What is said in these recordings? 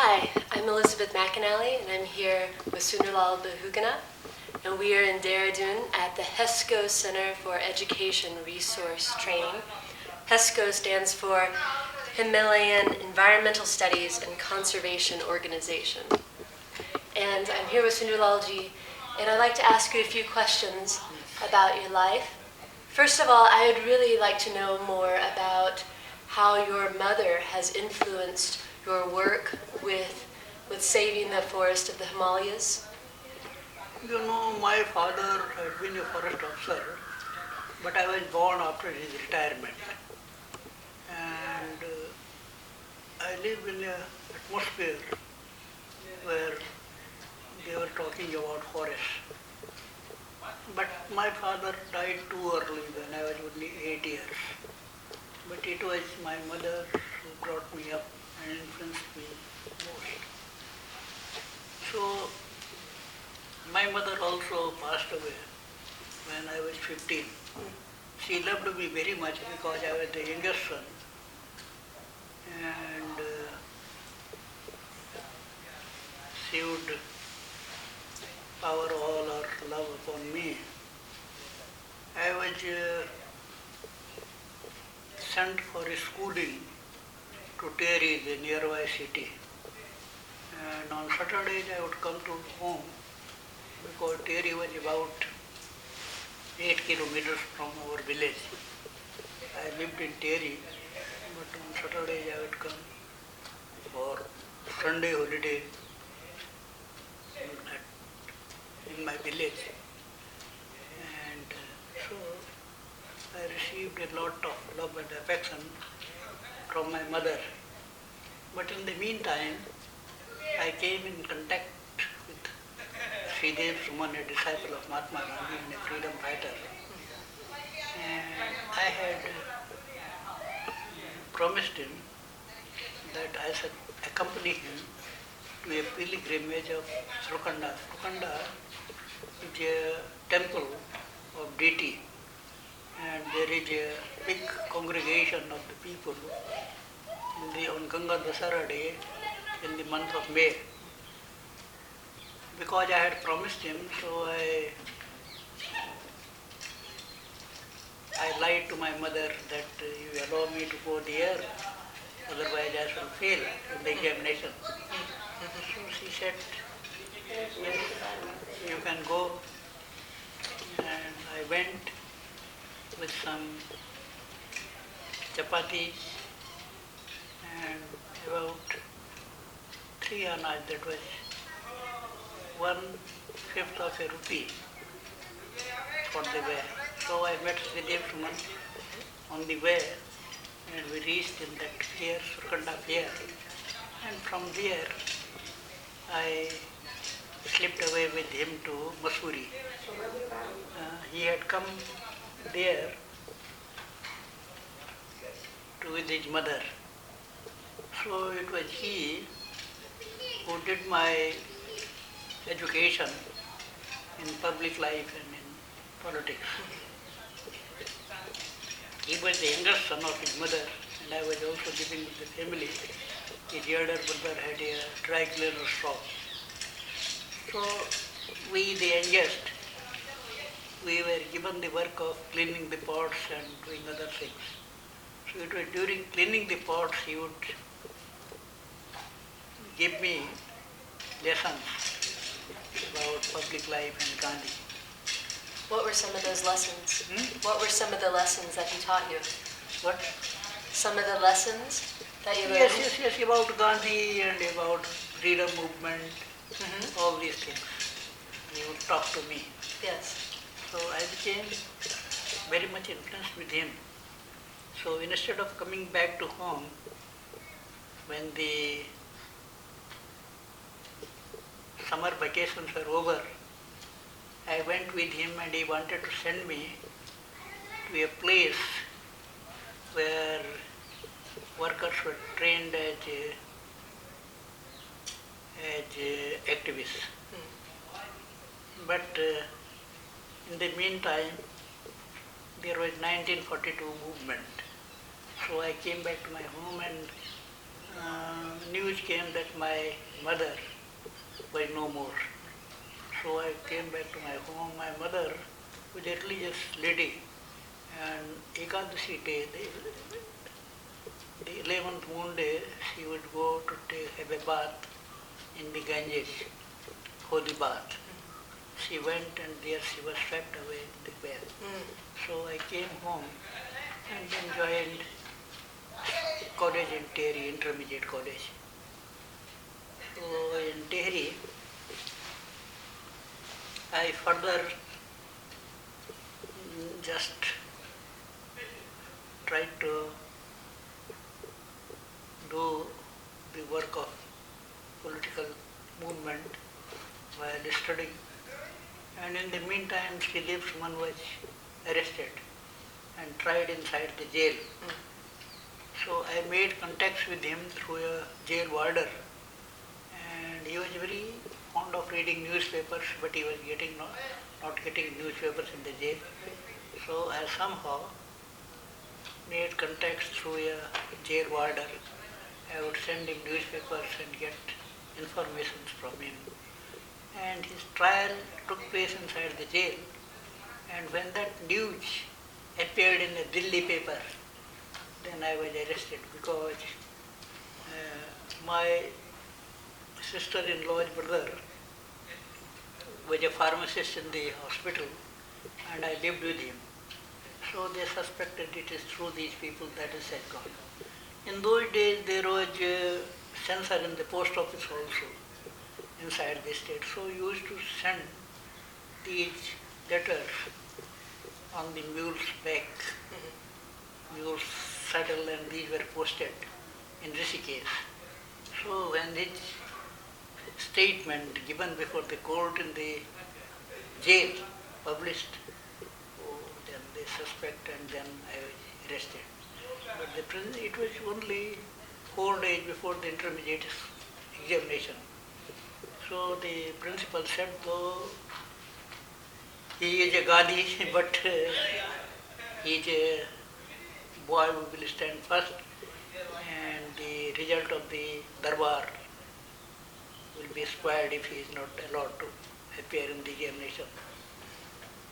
Hi, I'm Elizabeth McAnally, and I'm here with Sunderlal Bahuguna, and we are in Dehra at the HESCO Center for Education Resource Training. HESCO stands for Himalayan Environmental Studies and Conservation Organization. And I'm here with Sunderlalji, and I'd like to ask you a few questions about your life. First of all, I would really like to know more about how your mother has influenced your work with saving the forest of the Himalayas. You know, my father had been a forest officer, but I was born after his retirement. And I live in an atmosphere where they were talking about forests. But my father died too early when I was only 8 years. But it was my mother who brought me up and influenced me most. So my mother also passed away when I was 15. She loved me very much because I was the youngest son. And she would pour all her love upon me. I was sent for schooling to Dehra, the nearby city. And on Saturdays I would come to home because Dehra was about 8 kilometers from our village. I lived in Dehra, but on Saturdays I would come for Sunday holiday in my village. And so I received a lot of love and affection from my mother. But in the meantime, I came in contact with Sridhar Suman, a disciple of Mahatma Gandhi and a freedom fighter. And I had promised him that I should accompany him to a pilgrimage of Srukanda. Srukanda is a temple of deity, and there is a big congregation of the people on Ganga Dasara day in the month of May. Because I had promised him, so I lied to my mother that you allow me to go there, otherwise I shall fail in the examination. So she said, yes, you can go. And I went with some chapatis and about 3 annas, that was 1/5 of a rupee for the way. So I met Sridhar Suman on the way, and we reached in that fair, Srukanda fair. And from there, I slipped away with him to Mussoorie. He had come there with his mother. So it was he who did my education in public life and in politics. He was the youngest son of his mother, and I was also living with the family. His elder brother had a dry cleaner shop. So we, the youngest, we were given the work of cleaning the pots and doing other things. So it was during cleaning the pots he would give me lessons about public life and Gandhi. What were some of those lessons? What were some of the lessons that he taught you? What? Some of the lessons that you learned? Yes, about Gandhi and about freedom movement, all these things. He would talk to me. Yes. So I became very much influenced with him. So instead of coming back to home when the summer vacations were over, I went with him and he wanted to send me to a place where workers were trained as activists. But in the meantime, there was 1942 movement. So I came back to my home and news came that my mother was no more. So I came back to my home. My mother was a religious lady, and Ekadasi day, the 11th moon day, she would go to have a bath in the Ganges, holy bath. She went and there she was swept away in the well. So I came home and then joined college in Dehra, intermediate college. So in Dehra, I further just tried to do the work of political movement while studying. And in the meantime, Sridhar Suman was arrested and tried inside the jail. So I made contacts with him through a jail warder, and he was very fond of reading newspapers, but he was not getting newspapers in the jail. So I somehow made contacts through a jail warder. I would send him newspapers and get information from him. And his trial took place inside the jail. And when that news appeared in a Delhi paper, then I was arrested because my sister-in-law's brother was a pharmacist in the hospital, and I lived with him. So they suspected it is through these people that is had gone. In those days there was a censor in the post office also inside the state. So we used to send these letters on the mule's back, mule's saddle, and these were posted in Rishikesh. So when this statement given before the court in the jail published, then they suspect, and then I was arrested. But it was only 4 days before the intermediate examination. So the principal said, though he is a Gandhi, but he is a boy who will stand first, and the result of the Darbar will be spoiled if he is not allowed to appear in the examination.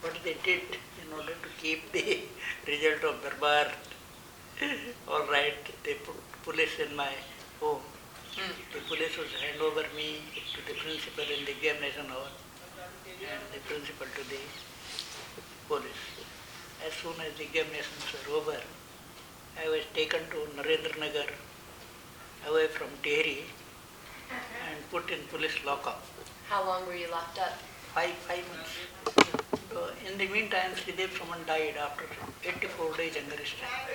What they did in order to keep the result of Darbar all right, they put police in my home. The police was hand over me to the principal in the examination hall and the principal to the police. As soon as the examinations were over, I was taken to Narendra Nagar, away from Dehra, and put in police lockup. How long were you locked up? Five months. So in the meantime, Sridhar Suman died after 84 days under strike.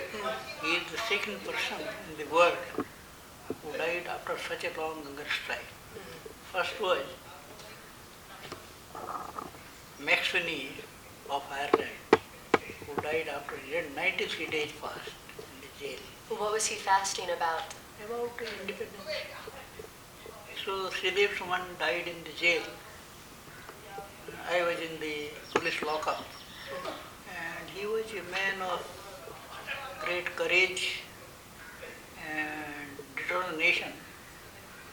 He is the second person in the world who died after such a long hunger strike. First was McAnally of Ireland, who died after 93 days fast in the jail. What was he fasting about? About independence. So Sridhar Suman died in the jail. I was in the police lockup, and he was a man of great courage and determination.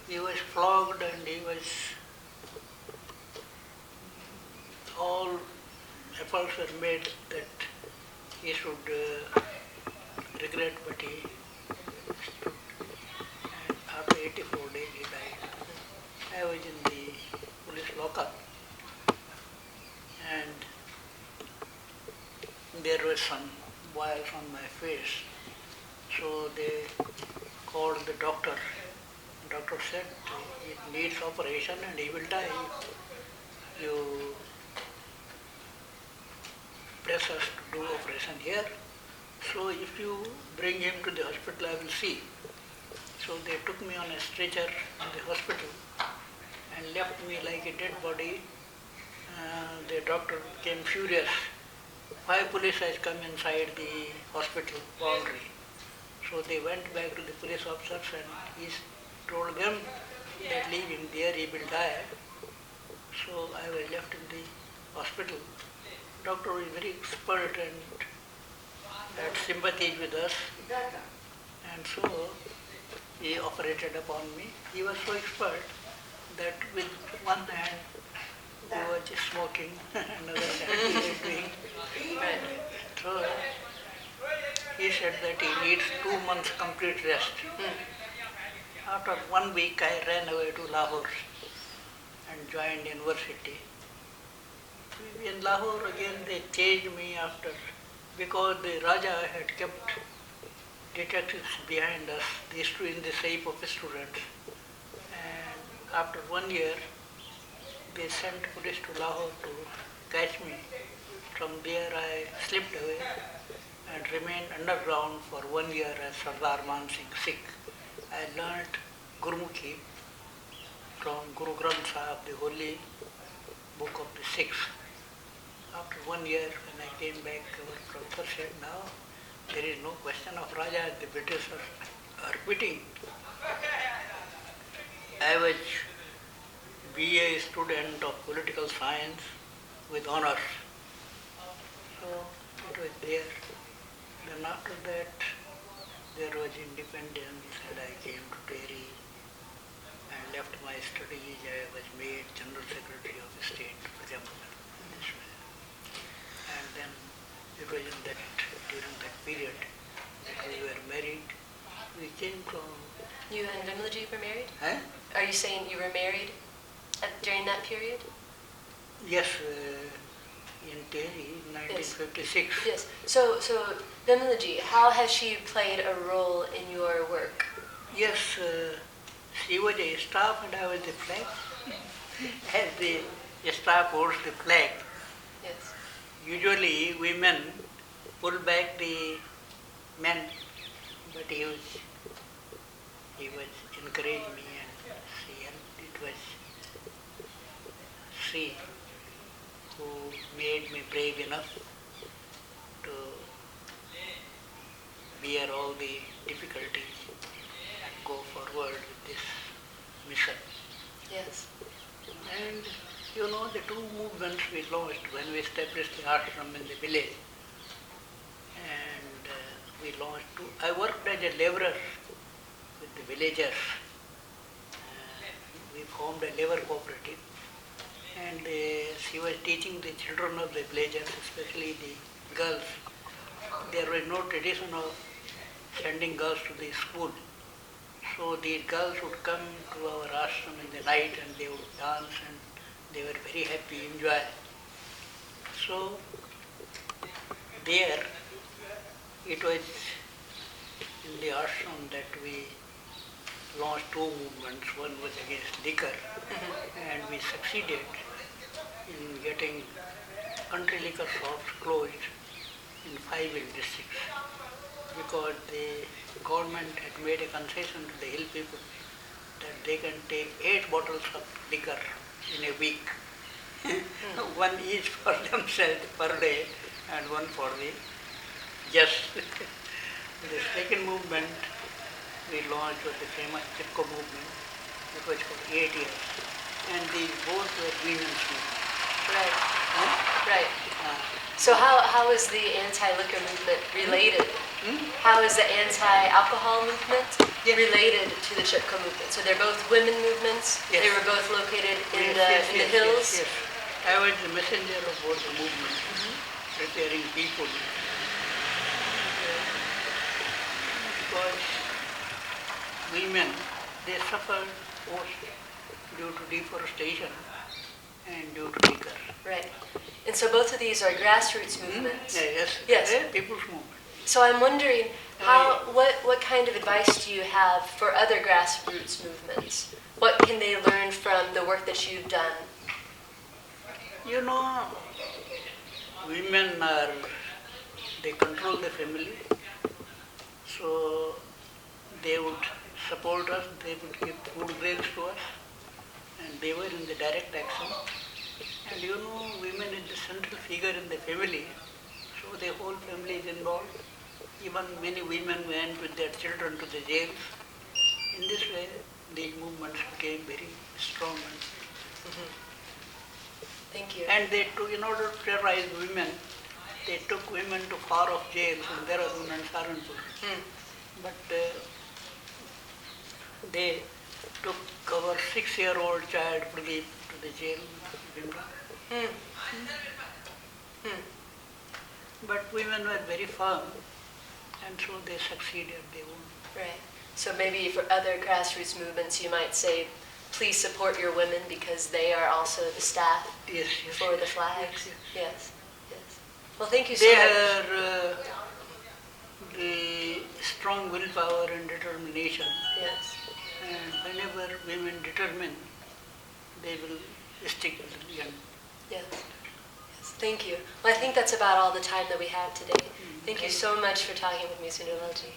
He was flogged, and he was, all efforts were made that he should regret, but he stood. And after 84 days he died. I was in the police lockup, and there were some boils on my face. So they called the doctor. The doctor said it needs operation and he will die. You press us to do operation here. So if you bring him to the hospital, I will see. So they took me on a stretcher in the hospital and left me like a dead body. The doctor became furious. 5 police has come inside the hospital boundary. So they went back to the police officers and he told them that leave him there, he will die. So I was left in the hospital. Doctor was very expert and had sympathy with us. And so he operated upon me. He was so expert that with one hand he was smoking, another hand he was doing. So he said that he needs 2 months complete rest. After 1 week I ran away to Lahore and joined university. In Lahore again they changed me after, because the Raja had kept detectives behind us, they used to in the shape of students. And after 1 year they sent police to Lahore to catch me. From there I slipped away and remained underground for 1 year as Sardar Man Singh Sikh. I learnt Gurmukhi from Guru Granth Sahib, the holy book of the Sikhs. After 1 year, when I came back, our professor said, now there is no question of Raja, the British are quitting. I was BA student of political science with honors. So it was there. Then after that, there was independence and I came to Dehra and left my studies. I was made General Secretary of the State for Jammu. And then it was during that period that we were married. We came from... You and Vimlaji were married? Huh? Are you saying you were married during that period? Yes, in Delhi, 1956. Yes. So Vimlaji, how has she played a role in your work? Yes, she was a staff and I was the flag. As the staff holds the flag, Yes. usually women pull back the men, but he was encouraged me and she helped. It was she who made me brave enough to bear all the difficulties and go forward with this mission. Yes. And you know, the two movements we launched when we established the ashram in the village. And we launched two. I worked as a laborer with the villagers. We formed a labor cooperative. And she was teaching the children of the villagers, especially the girls. There was no tradition of sending girls to the school. So the girls would come to our ashram in the night and they would dance and they were very happy, enjoy. So there, it was in the ashram that we launched two movements. One was against liquor, and we succeeded in getting country liquor shops closed in 5 districts because the government had made a concession to the hill people that they can take 8 bottles of liquor in a week. One each for themselves per day and one for the guests. The second movement we launched was the famous Chipko movement. It was for 8 years. And these both were women's movements. Right. Huh? Right. So how is the anti-liquor movement related? How is the anti-alcohol movement related to the Chipko movement? So they're both women movements. Yes. They were both located in Yes, the hills. Yes. I was the messenger of both the movements, preparing people. Because women, they suffer most due to deforestation and due to liquor. Right. And so both of these are grassroots movements. Yes. Yes. People's movement. So I'm wondering what kind of advice do you have for other grassroots movements? What can they learn from the work that you've done? You know, women they control the family, so they would support us, they would give food grains to us, and they were in the direct action. And you know, women is the central figure in the family, so the whole family is involved. Even many women went with their children to the jails. In this way, these movements became very strong. Thank you. And they took, in order to terrorize women, they took women to far-off jails in Dehra and Saharanpur. But they took our 6-year-old child to the jail, Dehra. Hmm. Hmm. But women were very firm, and so they succeeded. They won. Right. So maybe for other grassroots movements, you might say, please support your women because they are also the staff Yes, yes. for the yes, flags. yes, Yes. Yes. Well, thank you so They much. are the strong willpower and determination. Yes. And whenever women determine, they will stick with the end. Yes. Yes. Thank you. Well, I think that's about all the time that we have today. Thank you so much for talking with me, Sunderlalji.